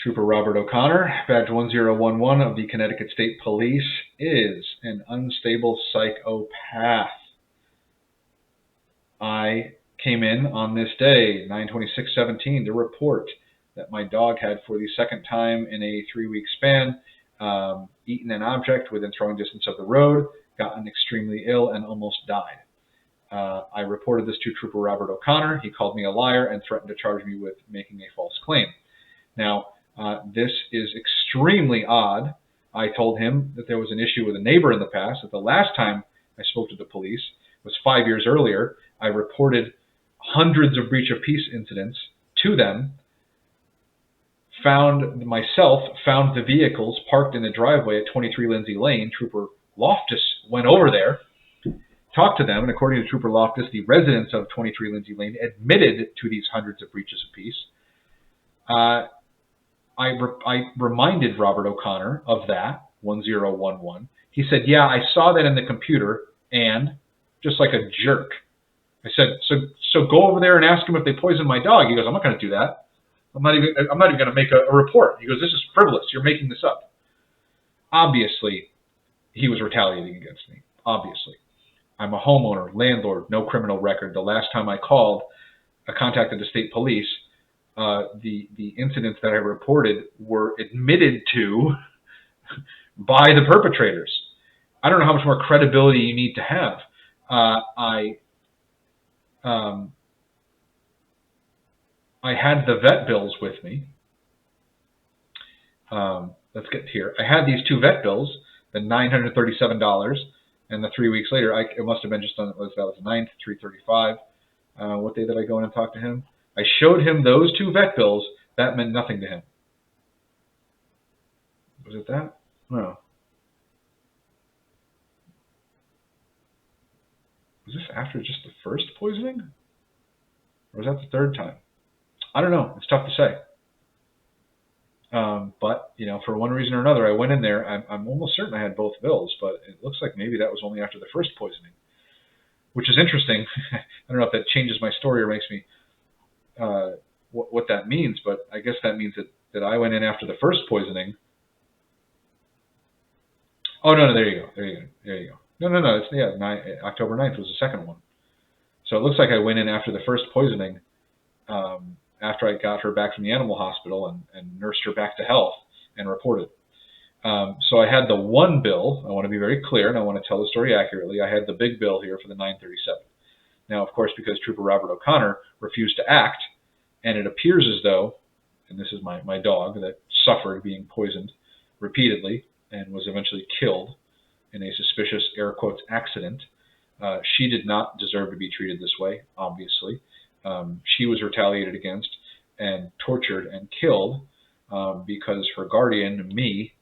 Trooper Robert O'Connor, badge 1011 of the Connecticut State Police, is an unstable psychopath. I came in on this day, 9/26/17, to report that my dog had, for the second time in a 3-week span, eaten an object within throwing distance of the road, gotten extremely ill, and almost died. I reported this to Trooper Robert O'Connor. He called me a liar and threatened to charge me with making a false claim. Now, this is extremely odd. I told him that there was an issue with a neighbor in the past, that the last time I spoke to the police was 5 years earlier. I reported hundreds of breach of peace incidents to them, found the vehicles parked in the driveway at 23 Lindsay Lane. Trooper Loftus went over there, talked to them, and according to Trooper Loftus, the residents of 23 Lindsay Lane admitted to these hundreds of breaches of peace. I reminded Robert O'Connor of that, 1011. He said, yeah, I saw that in the computer, and just like a jerk, I said, so go over there and ask him if they poisoned my dog. He goes, I'm not going to do that. I'm not even going to make a report. He goes, this is frivolous. You're making this up. Obviously, he was retaliating against me. Obviously. I'm a homeowner, landlord, no criminal record. The last time I contacted the state police, the incidents that I reported were admitted to by the perpetrators. I don't know how much more credibility you need to have. I had the vet bills with me. Let's get here. I had these 2 vet bills, the $937, and the 3 weeks later, it must have been just on that was the 9th, $335. What day did I go in and talk to him? I showed him those 2 vet bills. That meant nothing to him. Was it that? No. Was this after just the first poisoning? Or was that the 3rd time? I don't know. It's tough to say. But, for one reason or another, I went in there. I'm almost certain I had both bills, but it looks like maybe that was only after the first poisoning, which is interesting. I don't know if that changes my story or makes me what that means, but I guess that means that I went in after the first poisoning. Oh, no, there you go. No. It's, October 9th was the second one. So it looks like I went in after the first poisoning, after I got her back from the animal hospital and nursed her back to health and reported. So I had the 1 bill. I want to be very clear, and I want to tell the story accurately. I had the big bill here for the 937. Now, of course, because Trooper Robert O'Connor refused to act, and it appears as though, and this is my dog that suffered being poisoned repeatedly and was eventually killed in a suspicious, air quotes, accident. She did not deserve to be treated this way, obviously. She was retaliated against and tortured and killed because her guardian, me,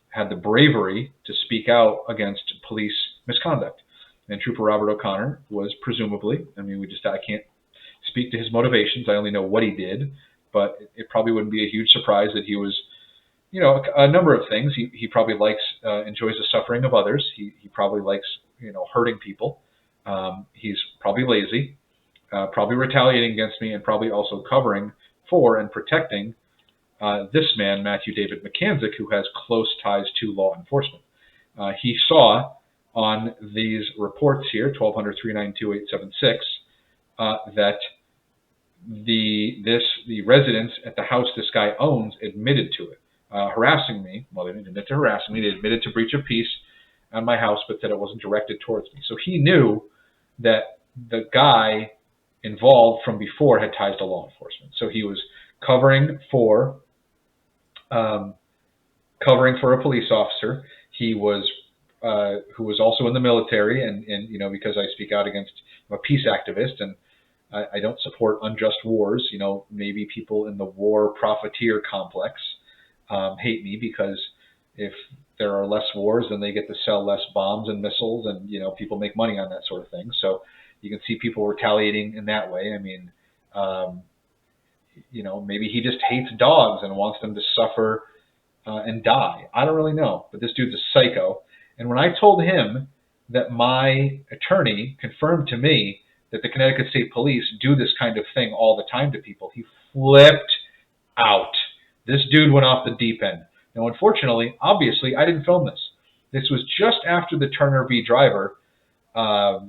had the bravery to speak out against police misconduct. And Trooper Robert O'Connor was presumably, I can't speak to his motivations. I only know what he did, but it probably wouldn't be a huge surprise that he was, a number of things. He probably enjoys the suffering of others. He probably likes, hurting people. He's probably lazy, probably retaliating against me, and probably also covering for and protecting this man, Matthew David McCanzick, who has close ties to law enforcement. He saw on these reports here, 1200-392-876, that the residents at the house this guy owns admitted to it, harassing me. Well, they didn't admit to harassing me. They admitted to breach of peace on my house, but said it wasn't directed towards me. So he knew that the guy involved from before had ties to law enforcement. So he was covering for a police officer. He was who was also in the military, and because I speak out against, I'm a peace activist, and I don't support unjust wars. Maybe people in the war profiteer complex hate me because if there are less wars, then they get to sell less bombs and missiles, and people make money on that sort of thing. So you can see people retaliating in that way. Maybe he just hates dogs and wants them to suffer and die. I don't really know, but this dude's a psycho. And when I told him that my attorney confirmed to me that the Connecticut State Police do this kind of thing all the time to people, he flipped out. This dude went off the deep end. Now, unfortunately, obviously, I didn't film this. This was just after the Turner v. Driver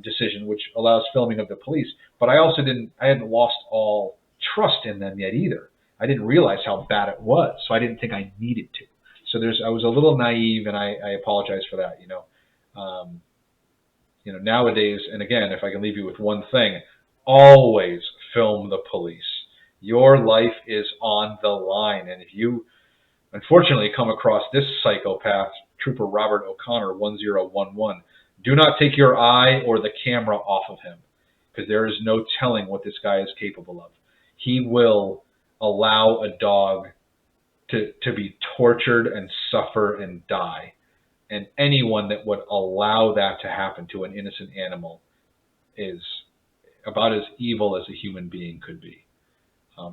decision, which allows filming of the police. But I also I hadn't lost all trust in them yet either. I didn't realize how bad it was, so I didn't think I needed to. So I was a little naive, and I apologize for that. Nowadays, and again, if I can leave you with one thing, always film the police. Your life is on the line, and if you unfortunately come across this psychopath, Trooper Robert O'Connor 1011, do not take your eye or the camera off of him, because there is no telling what this guy is capable of. He will allow a dog to be tortured and suffer and die. And anyone that would allow that to happen to an innocent animal is about as evil as a human being could be.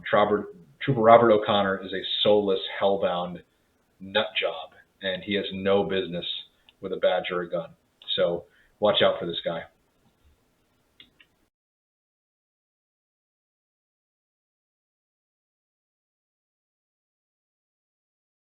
Trooper Robert O'Connor is a soulless, hellbound nut job, and he has no business with a badge or a gun. So watch out for this guy.